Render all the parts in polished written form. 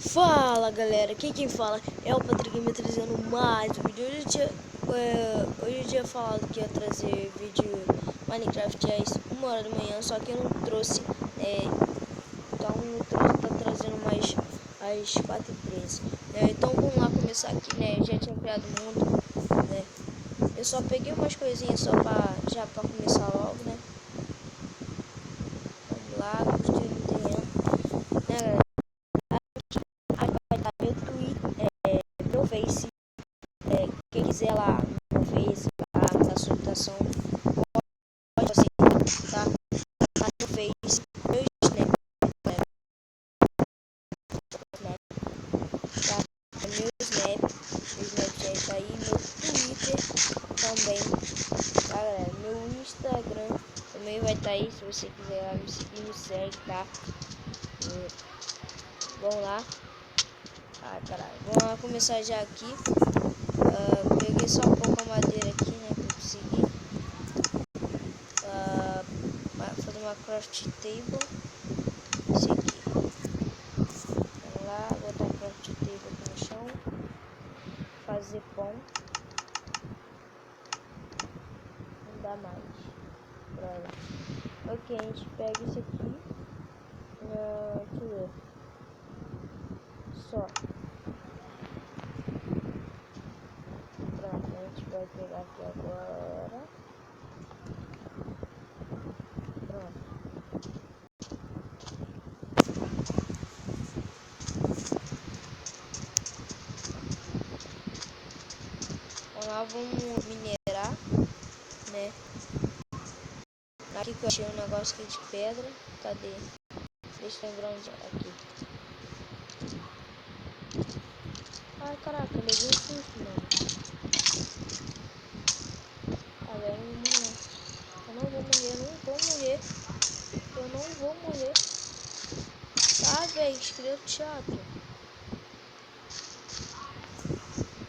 Fala galera, aqui quem fala é o Patrick me trazendo mais um vídeo. Hoje eu tinha falado que ia trazer vídeo Minecraft às 1h da manhã, só que eu não trouxe, então eu tô trazendo mais às 4h13. Então vamos lá começar aqui, né? Eu já tinha criado o mundo, né? Eu só peguei umas coisinhas só já pra começar logo, né? Vamos lá, construir um terreno, né galera? Meu Twitter, meu Face, quem quiser lá no Face, na solicitação, pode assim, tá? Lá no Face, meu Snap, tá? Meu Snapchat aí, meu Twitter também, tá galera? Meu Instagram também vai estar aí, se você quiser lá me seguir, me segue, tá? Vamos lá. Ai caralho, vamos lá começar já aqui. Peguei só pouca madeira aqui, né, pra eu conseguir fazer uma craft table. Esse aqui. Vamos lá, botar a craft table aqui no chão. Fazer pão. Não dá mais. Droga. Ok, a gente pega isso aqui. Deixa eu ver. Só. Pronto, a gente vai pegar aqui agora. Pronto. Vamos lá, vamos minerar, né? Aqui que eu achei um negócio aqui de pedra. Cadê? Deixa eu lembrar onde é. Aqui. Ai caraca, eu levei um susto, mano. Ah, velho, eu não vou morrer. Eu não vou morrer. Eu não vou morrer. Ah, velho, esqueleto chato.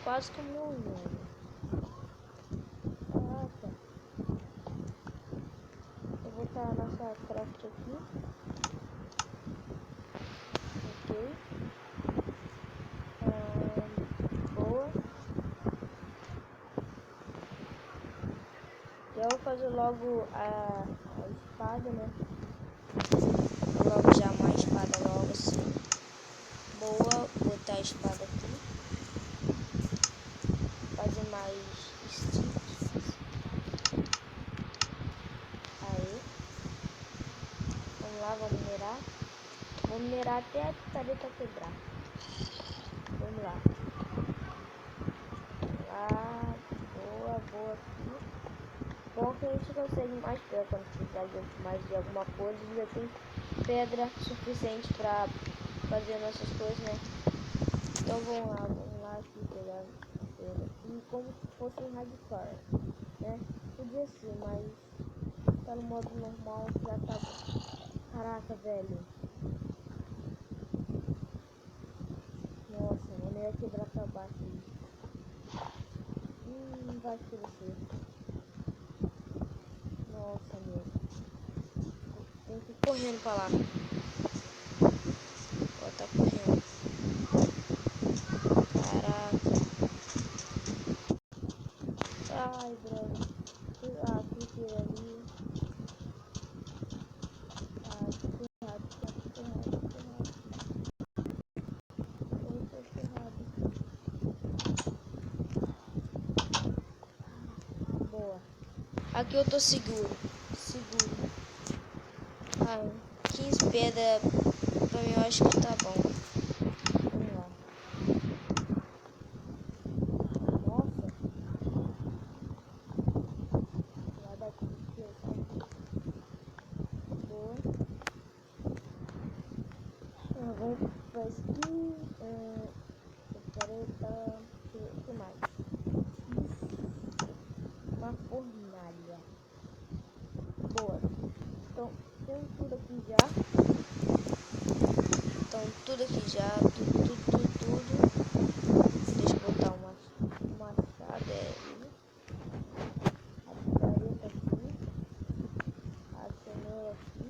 Quase que eu morri, velho. Caraca. Eu vou botar a nossa craft aqui. Ok. Boa. Já vou fazer logo a espada, né? Vou logo já uma espada logo assim. Boa. Botar a espada aqui. Fazer mais sticks. Aí. Vamos lá, vamos minerar. Vou minerar até a picareta quebrar. Vamos lá. Boa aqui. Bom que a gente consegue mais pedra quando precisar de mais de alguma coisa. Já tem pedra suficiente para fazer nossas coisas, né? Então vamos lá aqui pegar pedra aqui como se fosse um hardcore, né? Podia ser, mas tá no modo normal, já tá bom. Caraca, velho. Nossa, mano, eu ia quebrar pra baixo. Vai crescer. Nossa, meu. Tem que ir correndo pra lá. Ó, tá correndo. Caraca. Ai, droga. Cliquei ali. Fiquei errado. Tô errado. Boa. Aqui eu tô seguro. Ai, 15 pedras pra mim eu acho que tá bom. Vamos lá. Nossa. Lá daqui que eu saio. Boa. Vamos pra aqui. Careta. O que mais? Uma fornalha. Boa. Então, temos tudo aqui já. Tudo. Deixa eu botar uma machada ali. A picareta aqui. A cenoura aqui.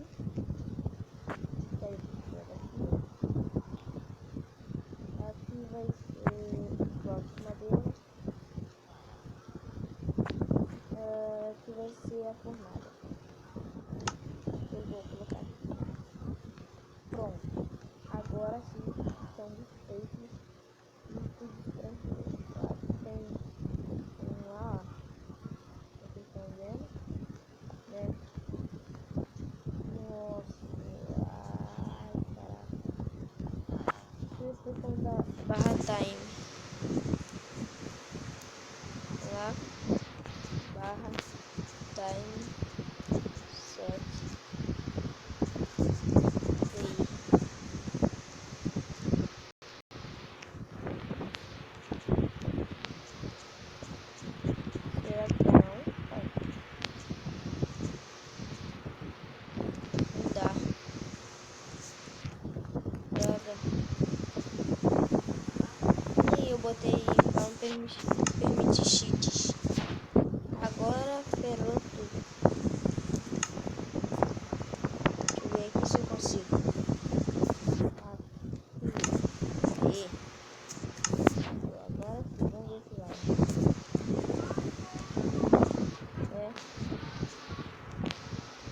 Aqui. por nada. Eu vou colocar aqui. Pronto. Agora sim, estamos feitos e tudo tranquilo. Claro que tem um lá, ó. Vocês estão vendo? Né? Nossa, ai, caraca. Descrição da barra time. Lá, barra time 7. Será que não? Não dá. Droga. E eu botei para não permitir cheats. Agora ferrou tudo. Deixa eu ver aqui se eu consigo. Aqui. Agora sim, vamos ver se vai. É.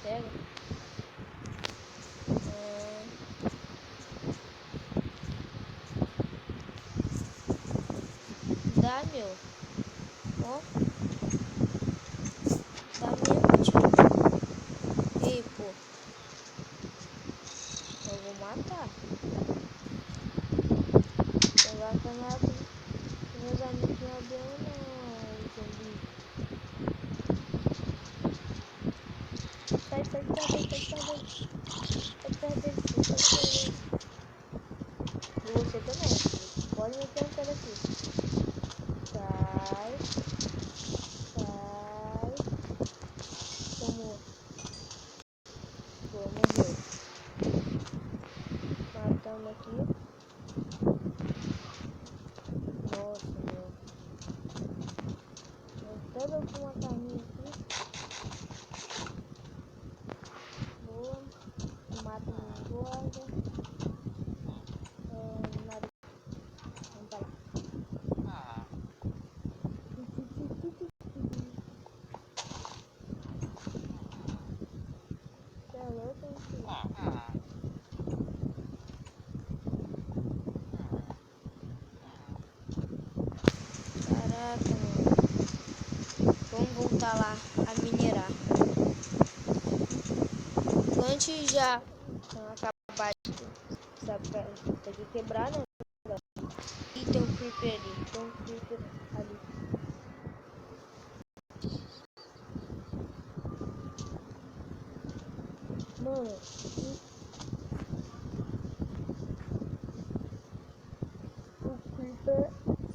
Pega. Dá, meu. Ó. Dá mesmo, tio. Ei, pô. Eu vou matar. Eu vou acabar com meus amigos na dela, não, zumbi. Sai, sai, sai, sai, sai, sai. Sai perto dele, sai perto dele. E você também. Pode me perguntar aqui. Sai. Sai. Tomou. Pô, morreu. Matamos aqui. Nossa, meu. Eu tô com uma carninha aqui. Boa. Mata um guarda. Nada. Vamos pra lá. Você é louco, hein, filho? Caraca, mano. Vamos voltar lá a minerar. Antes já acabar de aqui quebrar, né? E tem um creeper ali. Tem um creeper ali. Mano, o creeper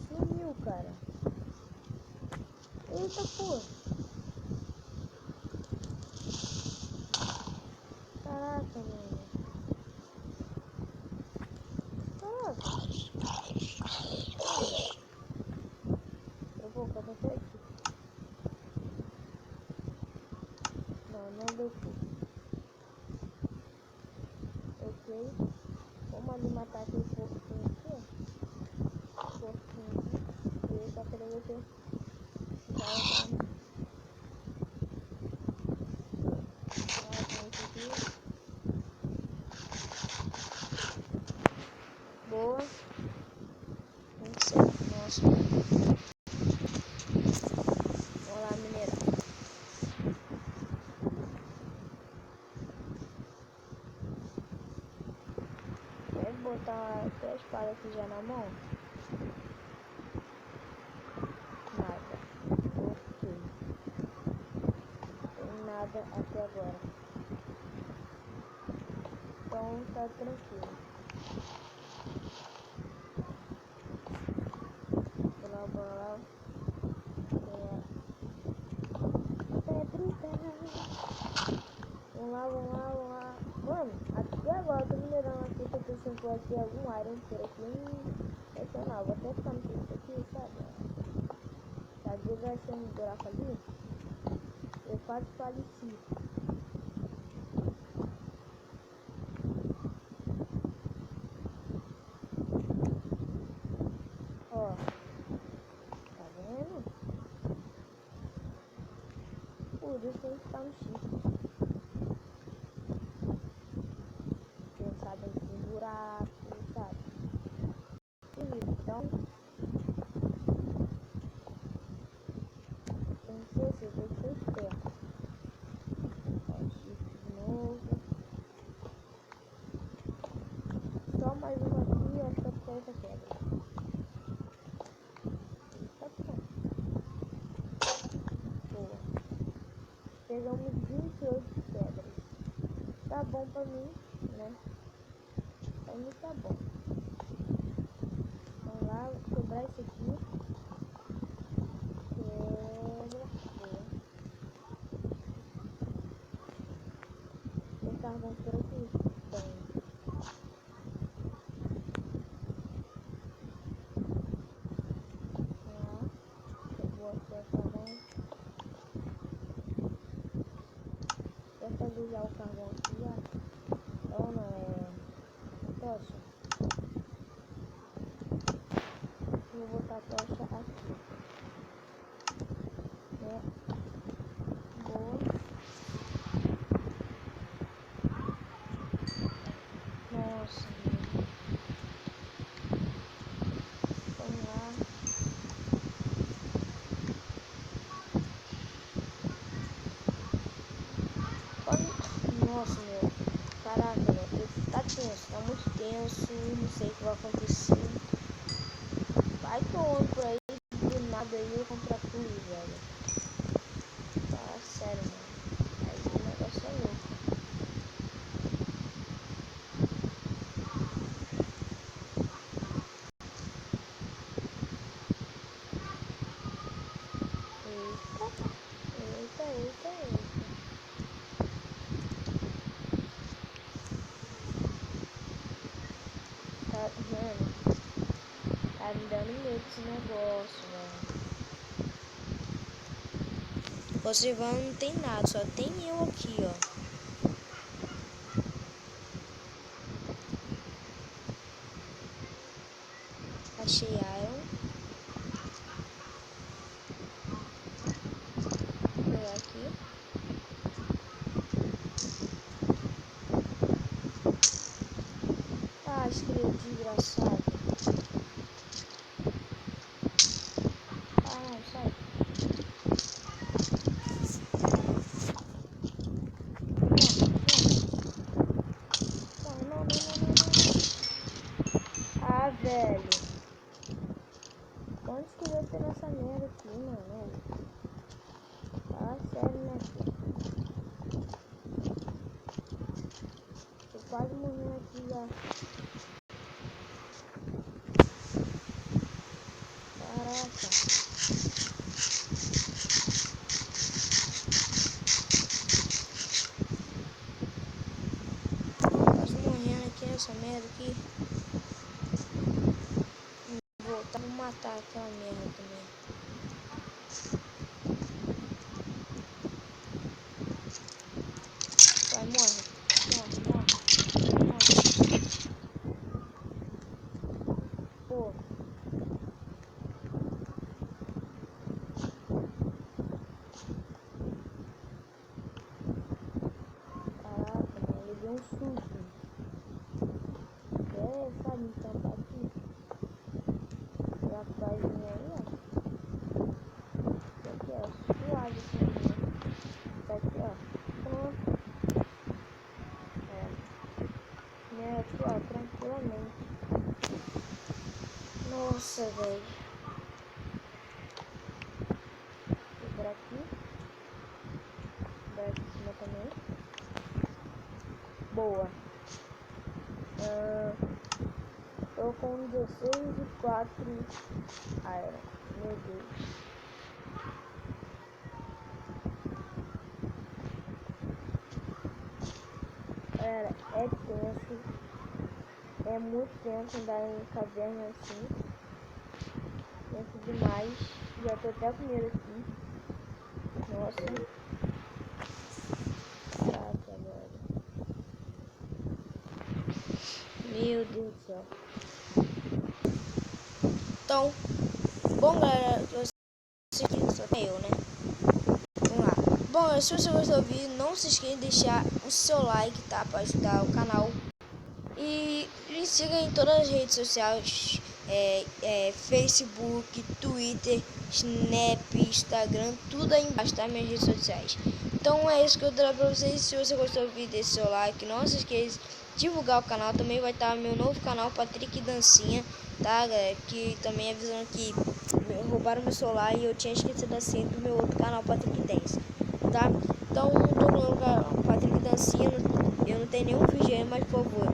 sumiu, cara. Eita, pô. Caraca, mano. Caraca. Eu vou fazer até aqui. Não deu certo. Ok. Vamos ali matar aquele porquinho aqui, ó. Porquinho aqui. E ele tá querendo ter. Boa. Nossa. Vamos lá minerar. Deve botar até a espada aqui já na mão. Nada. Ok. Tem nada até agora. Então tá tranquilo. Bora lá. Vamos lá. Mano, até agora eu tô minerando aqui, tô pensando por aqui algum iron por aqui. Não, vou até ficar no isso aqui, sabe? Às vezes vai ser um buraco ali. Eu quase faleci. Ó. Tá vendo? Por gente tem que estar no chifre. Quem sabe onde tem buraco, sabe? Então, tem que ser esperto. Ó, chifre de novo. Só mais uma aqui, eu acho que é essa quebra. Tá bom. Boa. Pegamos 28 pedras. Tá bom pra mim, né? Pra mim tá bom. Vamos lá, vou quebrar isso aqui. Quebra. Boa. Tem carvão por aqui? Tem. Vou aqui o carvão. Já fazer já o carvão aqui já. Então não é tocha. Vou botar a tocha aqui. Né? Boa. Nossa, meu. Vamos lá. Nossa, meu. Caraca, meu. Tá tenso, tá muito tenso. Não sei o que vai acontecer. Vai que eu ando por aí do nada aí eu comprar tudo, velho. Tá sério, mano. Aí o negócio é louco. Eita. Tá vendo? Tá me dando medo esse negócio, velho. Você vai, não tem nada, só tem eu aqui, ó. Achei iron. Vou pegar aqui. Ah, escreveu desgraçado. Ah, não, sai. Não. Ah, velho. Onde que vai ter essa merda aqui, mano? Ah, sério, né, filho? Tô quase morrendo aqui já. Caraca. Quase morrendo aqui nessa merda aqui. Vou matar aquela merda também. Vai, morre. Pô. Caraca, mano, ele deu um susto. Sabe, então tá aqui. Já vai vir aí, ó. Isso aqui, ó, suave assim, né? Tá aqui, ó. Pronto. Aqui, ó, tranquilamente. Nossa, velho. Por aqui. Por aqui em cima também. Boa. Tô com 16 e 4 iron. Meu Deus. Galera, é tenso. É muito tenso andar em caverna assim. Tenso demais. Já tô até com medo aqui. Nossa. Caraca, velho. Meu Deus do céu. Então, bom galera, eu sei que só tem eu, né? Vamos lá. Bom, se você gostou do vídeo, não se esqueça de deixar o seu like, tá? Para ajudar o canal. E me siga em todas as redes sociais, Facebook, Twitter, Snap, Instagram, tudo aí embaixo, tá? Minhas redes sociais. Então é isso que eu trago pra vocês. Se você gostou do vídeo, deixe seu like. Não se esqueça de divulgar o canal. Também vai estar meu novo canal, Patrick Dancinha, tá, galera? Que também avisando que roubaram meu celular e eu tinha esquecido a senha do meu outro canal, Patrick Dance, tá? Então, tô no canal Patrick Dancinha. Eu não tenho nenhum vídeo aí, mas por favor,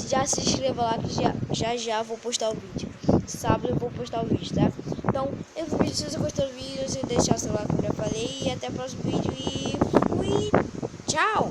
já se inscreva lá que já vou postar o vídeo. Sábado eu vou postar o vídeo, tá? Então, esse vídeo, se você gostou do vídeo, você deixar o seu like, como eu já falei. E até o próximo vídeo. E fui! Tchau!